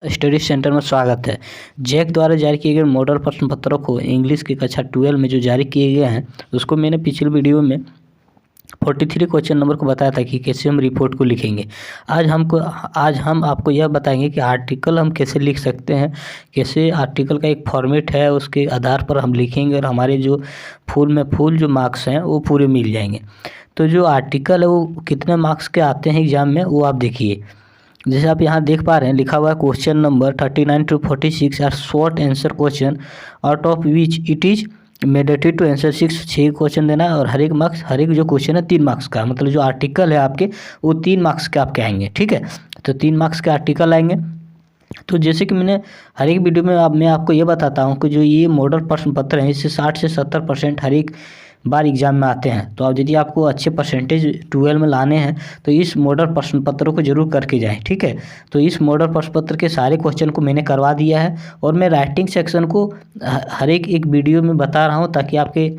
Study centre में स्वागत है। जैक द्वारा जारी किए गए मॉडल प्रश्न पत्रों को इंग्लिश की कक्षा 12 में जो जारी किए गए हैं उसको मैंने पिछले वीडियो में 43 क्वेश्चन नंबर को बताया था कि कैसे हम रिपोर्ट को लिखेंगे। आज हम आपको यह बताएंगे कि आर्टिकल हम कैसे लिख सकते हैं, कैसे आर्टिकल का एक फॉर्मेट है उसके आधार पर हम लिखेंगे और हमारे जो फुल जो मार्क्स हैं वो पूरे मिल जाएंगे। तो जो आर्टिकल है वो कितने मार्क्स के आते हैं एग्जाम में वो आप देखिए। जैसे आप यहाँ देख पा रहे हैं लिखा हुआ है question number 39 to 46 are short answer question out of which it is mandatory to answer 6 question देना है और हर एक जो क्वेश्चन है 3 मार्क्स का, मतलब जो आर्टिकल है आपके वो 3 मार्क्स के आपके आएंगे। ठीक है, तो 3 मार्क्स के आर्टिकल आएंगे। तो जैसे कि मैंने हर एक वीडियो में मैं आपको ये बताता हूँ कि जो ये मॉडल प्रश्न पत्र हैं इससे 60 से 70% हर एक बार एग्जाम में आते हैं। तो अब यदि आपको अच्छे परसेंटेज 12 में लाने हैं तो इस मॉडल प्रश्न पत्रों को जरूर करके जाएं। ठीक है, तो इस मॉडल प्रश्न पत्र के सारे क्वेश्चन को मैंने करवा दिया है और मैं राइटिंग सेक्शन को हर एक वीडियो में बता रहा हूं ताकि आपके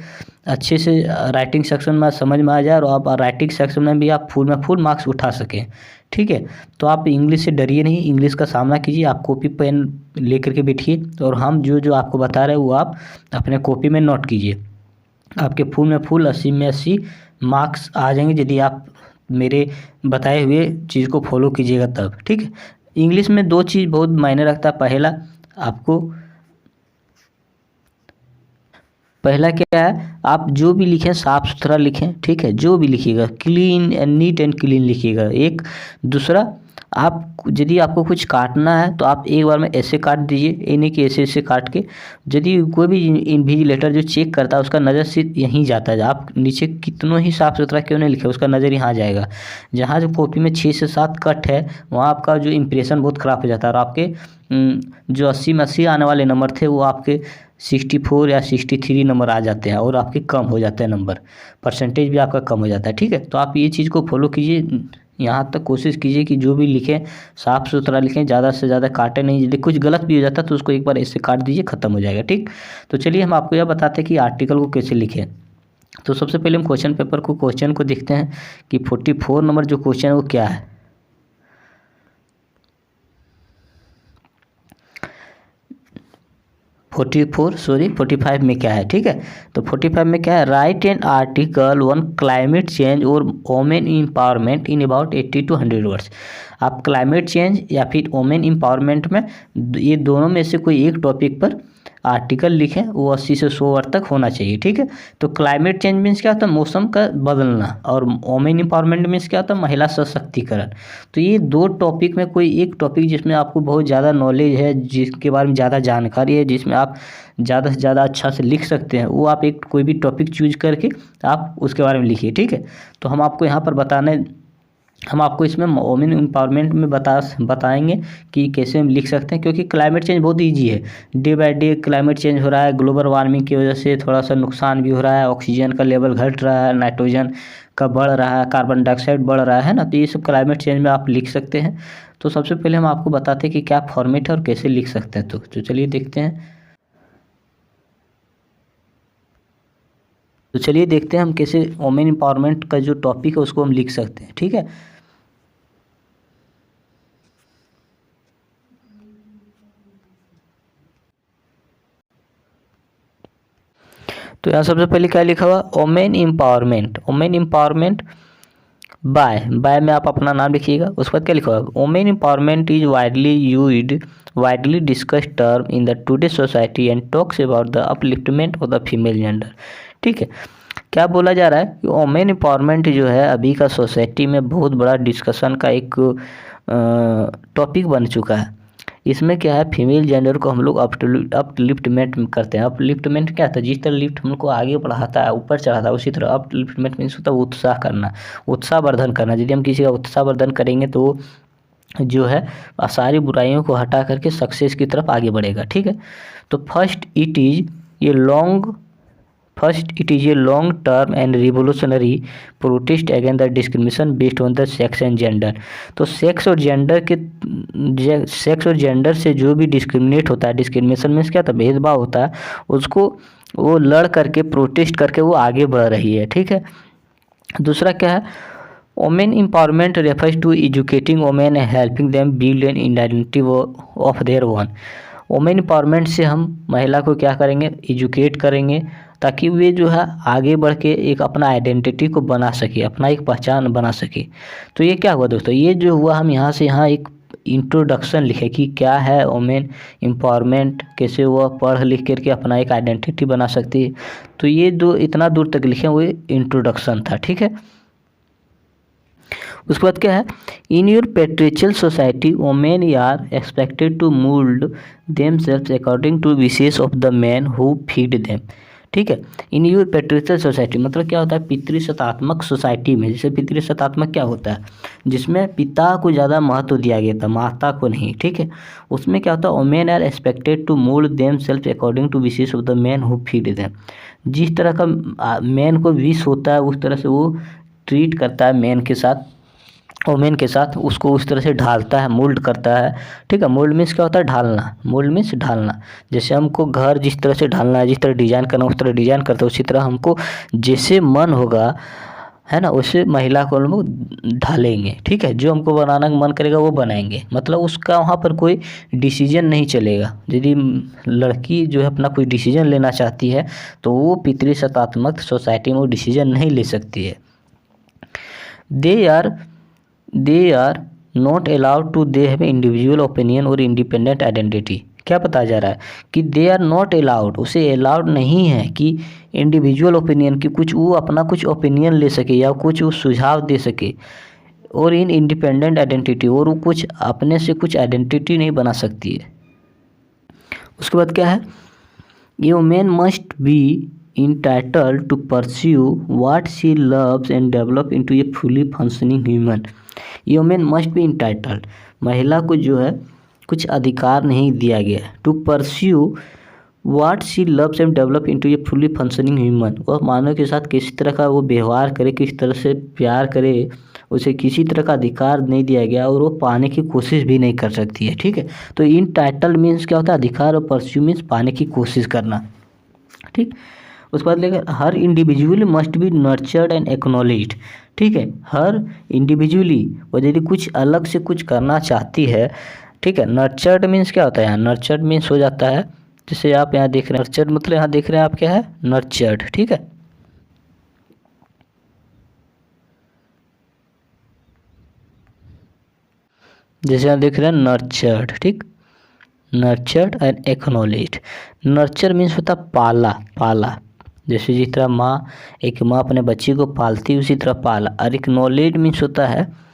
अच्छे से राइटिंग सेक्शन में समझ में आ जाए और आप राइटिंग सेक्शन में भी आप फुल मार्क्स उठा सकें। ठीक है, तो आप इंग्लिश से डरिए नहीं, इंग्लिश का सामना कीजिए। आप कॉपी पेन लेकर के बैठिए और हम जो आपको बता रहे हैं वो आप अपने कॉपी में नोट कीजिए। आपके फुल 80 में 80 मार्क्स आ जाएंगे यदि आप मेरे बताए हुए चीज़ को फॉलो कीजिएगा तब। ठीक है, इंग्लिश में 2 चीज़ बहुत मायने रखता है। पहला क्या है, आप जो भी लिखें साफ़ सुथरा लिखें। ठीक है, जो भी लिखिएगा clean and neat and clean लिखिएगा। एक दूसरा, आप यदि आपको कुछ काटना है तो आप एक बार में ऐसे काट दीजिए, ये नहीं कि ऐसे काट के। यदि कोई भी इन्विजिलेटर जो चेक करता है उसका नज़र सिर्फ यहीं जाता है। आप नीचे कितनों ही साफ़ सुथरा क्यों नहीं लिखे, उसका नज़र यहाँ जाएगा। जहाँ जो कॉपी में 6 से 7 कट है वहाँ आपका जो इम्प्रेशन बहुत ख़राब हो जाता है और आपके जो 80 में 80 आने वाले नंबर थे वो आपके 64 या 63 नंबर आ जाते हैं और आपके कम हो जाते हैं नंबर, परसेंटेज भी आपका कम हो जाता है। ठीक है, तो आप ये चीज़ को फॉलो कीजिए। यहाँ तक कोशिश कीजिए कि जो भी लिखें साफ़ सुथरा लिखें, ज़्यादा से ज़्यादा काटें नहीं। यदि कुछ गलत भी हो जाता है तो उसको एक बार ऐसे काट दीजिए, ख़त्म हो जाएगा। ठीक, तो चलिए हम आपको यह बताते हैं कि आर्टिकल को कैसे लिखें। तो सबसे पहले हम क्वेश्चन को देखते हैं कि 44 नंबर जो क्वेश्चन है वो क्या है। 45 में क्या है। ठीक है, तो 45 में क्या है, write an article on climate change और women empowerment in about 80 to 100 words. आप क्लाइमेट चेंज या फिर वोमेन एम्पावरमेंट में ये दोनों में से कोई एक टॉपिक पर आर्टिकल लिखें, वो 80 से 100 वर्ड तक होना चाहिए। ठीक है, तो क्लाइमेट चेंज मीन्स क्या होता है, मौसम का बदलना, और वोमेन एम्पावरमेंट मीन्स क्या होता है, महिला सशक्तिकरण। तो ये 2 टॉपिक में कोई एक टॉपिक जिसमें आपको बहुत ज़्यादा नॉलेज है, जिसके बारे में ज़्यादा जानकारी है, जिसमें आप ज़्यादा से ज़्यादा अच्छा से लिख सकते हैं, वो आप एक कोई भी टॉपिक चूज करके आप उसके बारे में लिखिए। ठीक है, तो हम आपको इसमें वोमेन एम्पावरमेंट में बताएंगे कि कैसे हम लिख सकते हैं, क्योंकि क्लाइमेट चेंज बहुत इजी है। Day by day climate change हो रहा है, ग्लोबल वार्मिंग की वजह से थोड़ा सा नुकसान भी हो रहा है, ऑक्सीजन का लेवल घट रहा है, नाइट्रोजन का बढ़ रहा है, कार्बन डाइऑक्साइड बढ़ रहा है ना, तो ये सब क्लाइमेट चेंज में आप लिख सकते हैं। तो सबसे पहले हम आपको बताते हैं कि क्या फॉर्मेट है और कैसे लिख सकते हैं। तो चलिए देखते हैं। तो चलिए देखते हैं हम कैसे वोमेन एम्पावरमेंट का जो टॉपिक है उसको हम लिख सकते हैं। ठीक है, तो यहाँ सबसे पहले क्या लिखा हुआ, वोमेन एम्पावरमेंट बाय में आप अपना नाम लिखिएगा। उसके बाद क्या लिखा हुआ, women empowerment is widely discussed term in the today society and talks about the upliftment of the female gender. ठीक है, क्या बोला जा रहा है कि वोमेन एम्पावरमेंट जो है अभी का सोसाइटी में बहुत बड़ा डिस्कशन का एक टॉपिक बन चुका है। इसमें क्या है, फीमेल जेंडर को हम लोग अपलिफ्टमेंट करते हैं। अपलिफ्टमेंट क्या होता है, जिस तरह लिफ्ट हम लोग को आगे बढ़ाता है, ऊपर चढ़ाता है, उसी तरह अपलिफ्टमेंट मीन्स होता है उत्साह करना, उत्साहवर्धन करना। यदि हम किसी का उत्साहवर्धन करेंगे तो जो है सारी बुराइयों को हटा करके सक्सेस की तरफ आगे बढ़ेगा। ठीक है, तो first it is a long term and revolutionary protest against the discrimination based on the sex and gender. तो सेक्स और जेंडर से जो भी डिस्क्रिमिनेट होता है, डिस्क्रिमिनेशन मीन्स क्या होता है, भेदभाव होता है, उसको वो लड़ करके प्रोटेस्ट करके वो आगे बढ़ रही है। ठीक है, दूसरा क्या है, women empowerment refers to educating women and helping them build an identity of their one. Women empowerment से हम महिला को क्या करेंगे, एजुकेट करेंगे, ताकि वे जो है आगे बढ़ के एक अपना आइडेंटिटी को बना सके, अपना एक पहचान बना सके। तो ये क्या हुआ दोस्तों, ये जो हुआ हम यहाँ से यहाँ एक इंट्रोडक्शन लिखे कि क्या है वोमेन एम्पावरमेंट, कैसे वह पढ़ लिख करके अपना एक आइडेंटिटी बना सकती है। तो ये जो इतना दूर तक लिखे वो इंट्रोडक्शन था, ठीक है। उसके बाद क्या है, in your patriarchal society women are expected to mould themselves according to wishes of the man who feed them, ठीक है। इन योर पेट्रियर्कल सोसाइटी मतलब क्या होता है, पितृसत्तात्मक सोसाइटी में, जैसे पितृसत्तात्मक क्या होता है, जिसमें पिता को ज़्यादा महत्व दिया गया था, माता को नहीं, ठीक है। उसमें क्या होता है, women are expected to mould themselves according to wishes of the man who feed them. जिस तरह का मैन को विश होता है उस तरह से वो ट्रीट करता है मैन के साथ, वोमेन के साथ उसको उस तरह से ढालता है, मोल्ड करता है, ठीक है। मोल्ड मीन्स क्या होता है, ढालना, मोल्ड मीन्स ढालना। जैसे हमको घर जिस तरह से ढालना है, जिस तरह डिजाइन करना उस तरह डिजाइन करता है, उसी तरह हमको जैसे मन होगा, है ना, वैसे महिला को हम लोग ढालेंगे, ठीक है। जो हमको बनाना मन करेगा वो बनाएंगे, मतलब उसका वहाँ पर कोई डिसीजन नहीं चलेगा। यदि लड़की जो है अपना कोई डिसीजन लेना चाहती है तो वो पितृसत्तात्मक सोसाइटी में वो डिसीजन नहीं ले सकती है। They are not allowed to they have individual opinion और इंडिपेंडेंट आइडेंटिटी। क्या बताया जा रहा है कि दे आर नॉट अलाउड, उसे अलाउड नहीं है कि इंडिविजुअल ओपिनियन की कुछ वो अपना कुछ ओपिनियन ले सके या कुछ वो सुझाव दे सके, और इन इंडिपेंडेंट आइडेंटिटी, और वो कुछ अपने से कुछ आइडेंटिटी नहीं बना सकती है। उसके बाद क्या है, a woman must be entitled to pursue what she loves and develop into a fully functioning human। ये वुमेन मस्ट बी इंटाइटल्ड, महिला को जो है कुछ अधिकार नहीं दिया गया है, to pursue what she loves and develop into a fully functioning human. वह मानव के साथ किसी तरह का वो व्यवहार करे, किस तरह से प्यार करे, उसे किसी तरह का अधिकार नहीं दिया गया और वो पाने की कोशिश भी नहीं कर सकती है, ठीक है। तो इन टाइटल मीन्स क्या होता है, अधिकार, और परस्यू मीन्स पाने की कोशिश करना, ठीक। उसके बाद लेकर हर individually must be nurtured and acknowledged, ठीक है। हर इंडिविजुअली वो यदि कुछ अलग से कुछ करना चाहती है, ठीक है। नर्चर्ड मीन्स क्या होता है, यहाँ नर्चर्ड मीन्स हो जाता है, जैसे आप यहाँ देख रहे हैं नर्चर्ड मतलब यहाँ देख रहे हैं आप क्या है, नर्चर्ड, ठीक है। जैसे यहाँ देख रहे हैं नर्चर्ड, ठीक, nurtured and acknowledged. Nurture means होता है पाला, पाला, जैसे जिस तरह एक माँ अपने बच्चे को पालती है उसी तरह पाला। और एक नॉलेज मीन्स होता है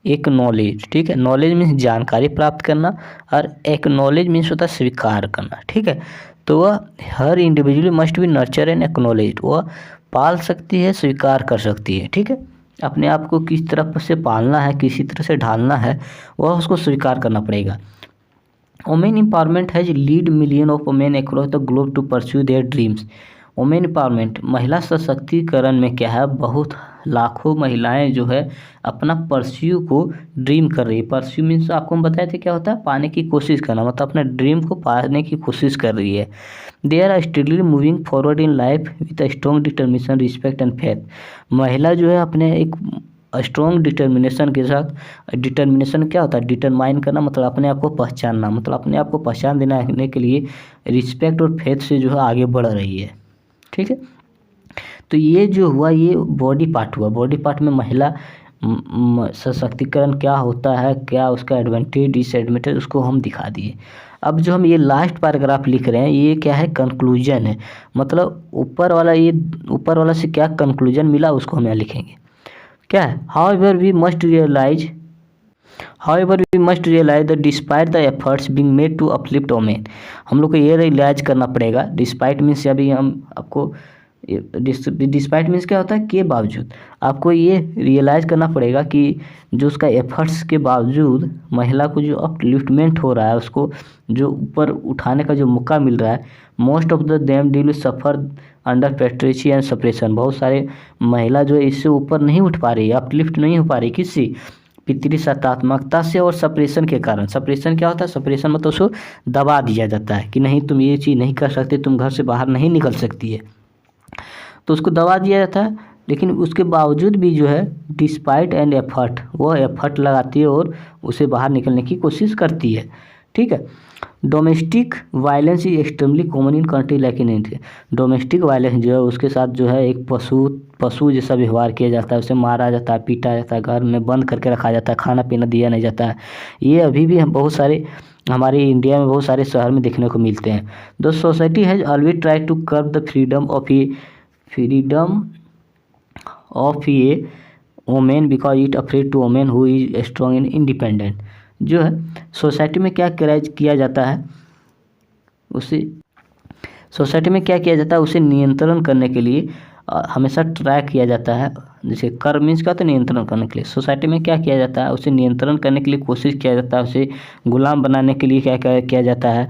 एक नॉलेज, ठीक है। नॉलेज मीन्स जानकारी प्राप्त करना, और एक नॉलेज मीन्स होता है स्वीकार करना, ठीक है। तो वह हर individual must be nurture and acknowledge, वह पाल सकती है, स्वीकार कर सकती है, ठीक है। अपने आप को किस तरह से पालना है, किसी तरह से ढालना है, वह उसको स्वीकार करना पड़ेगा। Women empowerment has lead million of women across the globe to pursue their dreams. Women empowerment महिला सशक्तिकरण में क्या है, बहुत लाखों महिलाएं जो है अपना परस्यू को ड्रीम कर रही है। परस्यू मीन्स आपको हम बताए थे क्या होता है, पाने की कोशिश करना, मतलब अपने ड्रीम को पाने की कोशिश कर रही है। They are steadily moving forward in life with a strong determination, respect and faith. महिला जो है अपने एक स्ट्रॉन्ग डिटर्मिनेशन के साथ, डिटर्मिनेशन क्या होता है, डिटरमाइन करना मतलब अपने आप को पहचानना, मतलब अपने आप को पहचान देने के लिए रिस्पेक्ट और फेथ से जो है आगे बढ़ रही है, ठीक है। तो ये जो हुआ ये बॉडी पार्ट हुआ। बॉडी पार्ट में महिला सशक्तिकरण क्या होता है, क्या उसका एडवांटेज डिसएडवांटेज, उसको हम दिखा दिए। अब जो हम ये लास्ट पैराग्राफ लिख रहे हैं ये क्या है, कंक्लूजन है, मतलब ऊपर वाला से क्या कंक्लूजन मिला उसको हम यहाँ लिखेंगे। क्या है, however we must realise that despite the efforts being made to uplift women. हम लोग को ये रियलाइज करना पड़ेगा, डिस्पाइट मीन्स अभी हम आपको डिस्पाइट मीन्स क्या होता है, के बावजूद, आपको ये रियलाइज करना पड़ेगा कि जो उसका एफर्ट्स के बावजूद महिला को जो अपलिफ्टमेंट हो रहा है, उसको जो ऊपर उठाने का जो मौका मिल रहा है, most of the them deal suffer under patriarchy and suppression. बहुत सारे महिला जो है इससे ऊपर नहीं उठ पा रही है, अपलिफ्ट नहीं हो पा रही, किससे, पितृसत्तात्मकता से और सप्रेशन के कारण। सप्रेशन क्या होता है, सप्रेशन मतलब उसको दबा दिया जाता है कि नहीं तुम ये चीज़ नहीं कर सकते, तुम घर से बाहर नहीं निकल सकती है, तो उसको दबा दिया जाता है। लेकिन उसके बावजूद भी जो है डिस्पाइट एंड एफर्ट, वो एफर्ट लगाती है और उसे बाहर निकलने की कोशिश करती है। ठीक है। Domestic violence is extremely common in country like in India. Domestic violence जो है उसके साथ जो है एक पशु जैसा व्यवहार किया जाता है, उसे मारा जाता है, पीटा जाता है, घर में बंद करके रखा जाता है, खाना पीना दिया नहीं जाता है। ये अभी भी हम बहुत सारे हमारे इंडिया में बहुत सारे शहर में देखने को मिलते हैं। The society has always try to curb the freedom of a women because it afraid to women who is strong and independent. जो है सोसाइटी में क्या किया जाता है, उसे नियंत्रण करने के लिए हमेशा ट्राई किया जाता है। जैसे कर मीन्स का तो नियंत्रण करने के लिए, सोसाइटी में क्या किया जाता है, उसे नियंत्रण करने के लिए कोशिश किया जाता है, उसे गुलाम बनाने के लिए क्या किया जाता है।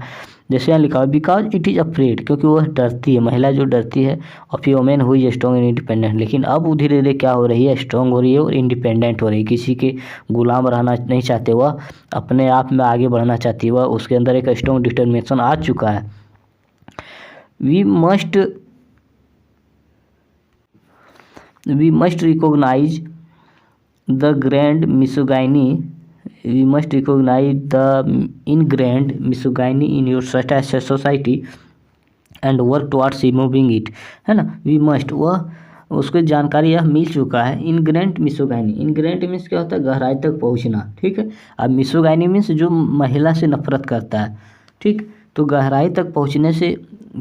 जैसे यहाँ लिखा हुआ बिकॉज इट इज़ अफ्रेड, क्योंकि वह डरती है, महिला जो डरती है, of a women who is strong and independent. लेकिन अब वो धीरे धीरे क्या हो रही है, स्ट्रॉन्ग हो रही है और इंडिपेंडेंट हो रही है, किसी के गुलाम रहना नहीं चाहते, वह अपने आप में आगे बढ़ना चाहती है, वह उसके अंदर एक स्ट्रॉन्ग डिटर्मिनेशन आ चुका है। We must recognize the ingrained misogyny in your society and work towards removing it, है ना। we must, वह उसको जानकारी यह मिल चुका है। इनग्रेंट मिसोगाइनी, इनग्रेंट मीन्स क्या होता है, गहराई तक पहुंचना। ठीक है। अब मिसोगाइनी मीन्स जो महिला से नफरत करता है। ठीक। तो गहराई तक पहुंचने से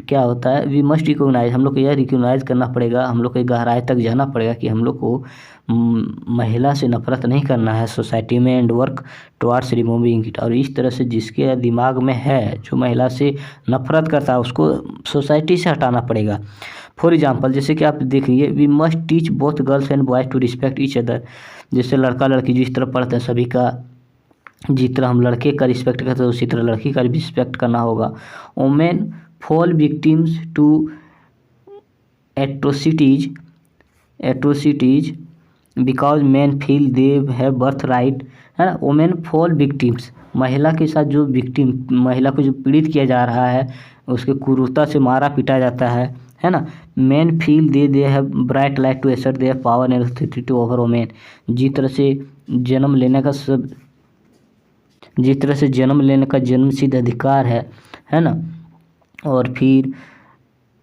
क्या होता है, वी मस्ट रिकोगनाइज, हम लोग को यह रिकोगनाइज करना पड़ेगा, हम लोग को गहराई तक जाना पड़ेगा कि हम लोग को महिला से नफरत नहीं करना है सोसाइटी में, and work towards removing it. और इस तरह से जिसके दिमाग में है, जो महिला से नफरत करता है, उसको सोसाइटी से हटाना पड़ेगा। फॉर एग्जाम्पल, जैसे कि आप देखिए, we must teach both girls and boys to respect each other. जैसे लड़का लड़की जिस तरह पढ़ते हैं सभी का, जिस तरह हम लड़के का रिस्पेक्ट करते हैं उसी तरह लड़की का भी रिस्पेक्ट करना होगा। Women fall victims to atrocities because man feel they have birth right, है ना। वोमेन फॉल विक्टिम्स, महिला के साथ जो विक्टिम, महिला को जो पीड़ित किया जा रहा है, उसके क्रूरता से मारा पीटा जाता है ना। Man feel they have bright light to assert their power and authority to over women. जिस तरह से जन्म लेने का जन्मसिद्ध अधिकार है ना। और फिर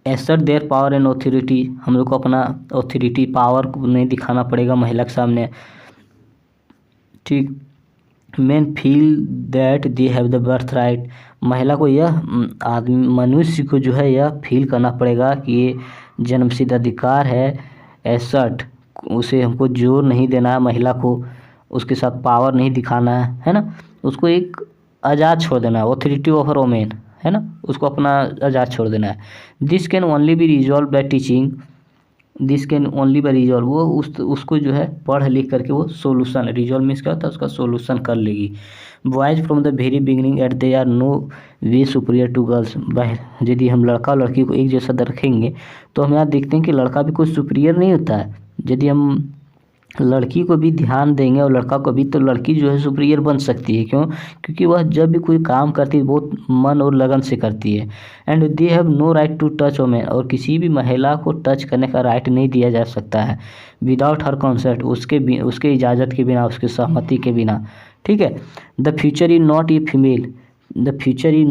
एसर्ट देयर पावर एंड ऑथोरिटी, हम लोग को अपना ऑथोरिटी पावर को नहीं दिखाना पड़ेगा महिला के सामने। ठीक। Main feel that they have the birth right, महिला को यह मनुष्य को जो है यह फील करना पड़ेगा कि ये जन्मसिद्ध अधिकार है। एसर्ट, उसे हमको जोर नहीं देना है, महिला को उसके साथ पावर नहीं दिखाना है ना। उसको एक आज़ाद छोड़ देना है, ऑथोरिटी ओवर वोमेन, है ना, उसको अपना आज़ाद छोड़ देना है। This can only be resolve by teaching, वो उसको जो है पढ़ लिख करके वो सोल्यूशन, रिजॉल्व मीन्स क्या होता है, उसका सोल्यूशन कर लेगी। Boys from the very beginning at they are no way superior to girls. यदि हम लड़का और लड़की को एक जैसा रखेंगे तो हम यहाँ देखते हैं कि लड़का भी कोई सुपीरियर नहीं होता है। यदि हम लड़की को भी ध्यान देंगे और लड़का को भी, तो लड़की जो है सुपीरियर बन सकती है। क्यों? क्योंकि वह जब भी कोई काम करती है बहुत मन और लगन से करती है। And they have no right to touch women, और किसी भी महिला को टच करने का राइट नहीं दिया जा सकता है विदाउट हर कंसेंट, उसके इजाज़त के बिना, उसके सहमति के बिना। ठीक है। The future is not a female, future is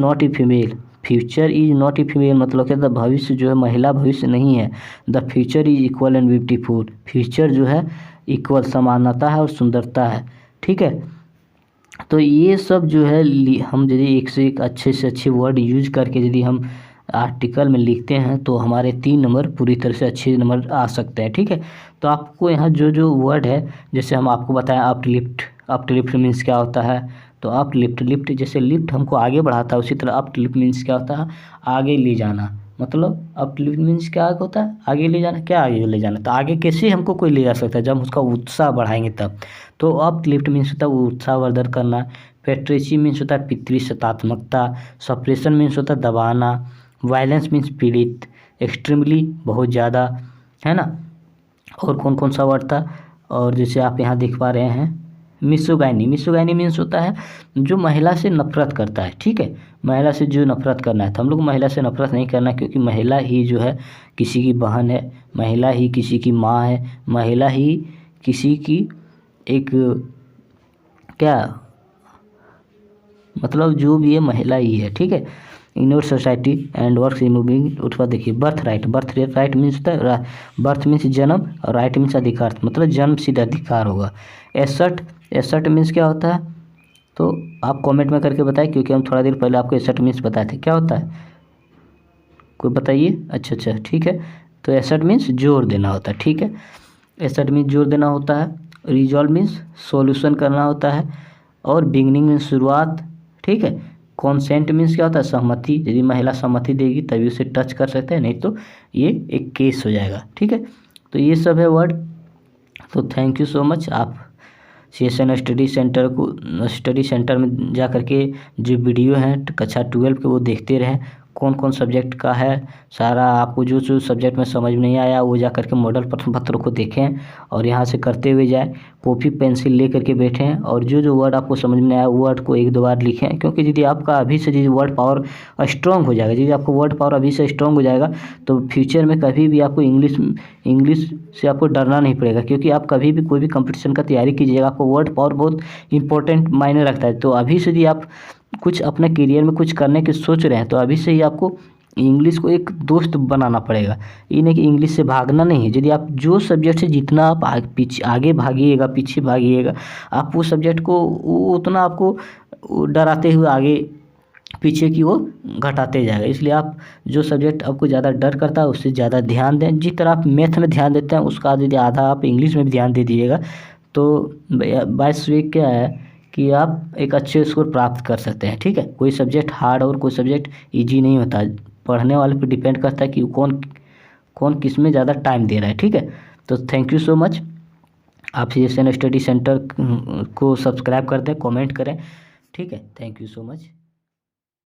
not a female मतलब क्या, भविष्य जो है महिला भविष्य नहीं है। The future is equal and beautiful, future जो है इक्वल, समानता है और सुंदरता है। ठीक है। तो ये सब जो है हम यदि एक से एक अच्छे से अच्छे वर्ड यूज करके यदि हम आर्टिकल में लिखते हैं तो हमारे 3 नंबर पूरी तरह से अच्छे नंबर आ सकते हैं। ठीक है। तो आपको यहाँ जो वर्ड है, जैसे हम आपको बताया अपलिफ्ट मीन्स क्या होता है, तो अपलिफ्ट जैसे लिफ्ट हमको आगे बढ़ाता है, उसी तरह अपलिफ्ट मीन्स क्या होता है, आगे ले जाना। मतलब अपलिफ्ट मीन्स क्या होता है, आगे ले जाना। क्या आगे ले जाना, तो आगे कैसे हमको कोई ले जा सकता है, जब उसका उत्साह बढ़ाएंगे तब। तो अपलिफ्ट मीन्स होता है उत्साहवर्धन करना। पेट्रेसी मीन्स होता है पितृ सत्तात्मकता। सप्रेशन मीन्स होता है दबाना। वायलेंस मीन्स पीड़ित। एक्सट्रीमली बहुत ज़्यादा, है ना। और कौन कौन सा वर्ड था, और जैसे आप यहाँ देख पा रहे हैं मिसोगाइनी। मिसोगाइनी मीन्स होता है जो महिला से नफरत करता है, ठीक है, महिला से जो नफरत करना है। तो हम लोग महिला से नफरत नहीं करना, क्योंकि महिला ही जो है किसी की बहन है, महिला ही किसी की माँ है, महिला ही किसी की एक क्या मतलब जो भी है महिला ही है, ठीक है। Ignore society and works removing. उसके बाद देखिए birth right. Birth right means होता है बर्थ मीन्स जन्म और राइट मीन्स अधिकार, मतलब जन्म सिद्ध अधिकार होगा। एसर्ट। एसर्ट मीन्स क्या होता है, तो आप कमेंट में करके बताएं, क्योंकि हम थोड़ा देर पहले आपको एसर्ट मीन्स बताए थे। क्या होता है कोई बताइए। अच्छा ठीक है, तो एसर्ट मीन्स जोर देना होता है, ठीक है। एसर्ट मीन्स जोर देना होता है। रिजॉल्व मीन्स सॉल्यूशन करना होता है। और बिगनिंग मीन्स शुरुआत, ठीक है। कॉन्सेंट मीन्स क्या होता है, सहमति। यदि महिला सहमति देगी तभी उसे टच कर सकते हैं, नहीं तो ये एक केस हो जाएगा, ठीक है। तो ये सब है वर्ड। तो थैंक यू सो मच। आप CSN स्टडी सेंटर में जा करके जो वीडियो हैं कक्षा 12 के वो देखते रहें। कौन कौन सब्जेक्ट का है सारा, आपको जो जो सब्जेक्ट में समझ में नहीं आया वो जा करके मॉडल प्रश्न पत्र को देखें और यहाँ से करते हुए जाएं। कॉपी पेंसिल ले करके बैठें और जो जो वर्ड आपको समझ में नहीं आया वर्ड को एक दो बार लिखें, क्योंकि यदि आपका अभी से यदि वर्ड पावर स्ट्रॉन्ग हो जाएगा, यदि आपको वर्ड पावर अभी से स्ट्रॉन्ग हो जाएगा तो फ्यूचर में कभी भी आपको इंग्लिश से आपको डरना नहीं पड़ेगा, क्योंकि आप कभी भी कोई भी कंपटीशन का तैयारी कीजिएगा आपको वर्ड पावर बहुत इंपॉर्टेंट मायने रखता है। तो अभी से यदि आप कुछ अपने करियर में कुछ करने की सोच रहे हैं तो अभी से ही आपको इंग्लिश को एक दोस्त बनाना पड़ेगा। ये नहीं कि इंग्लिश से भागना नहीं है। यदि आप जो सब्जेक्ट से जितना आप आगे भागिएगा पीछे भागिएगा, आप वो सब्जेक्ट को उतना आपको डराते हुए आगे पीछे की वो घटाते जाएगा। इसलिए आप जो सब्जेक्ट आपको ज़्यादा डर करता है उससे ज़्यादा ध्यान दें। जिस तरह आप मैथ में ध्यान देते हैं उसका यदि आधा आप इंग्लिश में भी ध्यान दे दीजिएगा तो 22 वीक क्या है कि आप एक अच्छे स्कोर प्राप्त कर सकते हैं, ठीक है। कोई सब्जेक्ट हार्ड और कोई सब्जेक्ट इजी नहीं होता, पढ़ने वाले पर डिपेंड करता है कि कौन किस में ज़्यादा टाइम दे रहा है, ठीक है। तो थैंक यू सो मच। आप CSN स्टडी सेंटर को सब्सक्राइब कर दें, कमेंट करें, ठीक है। Thank you so much.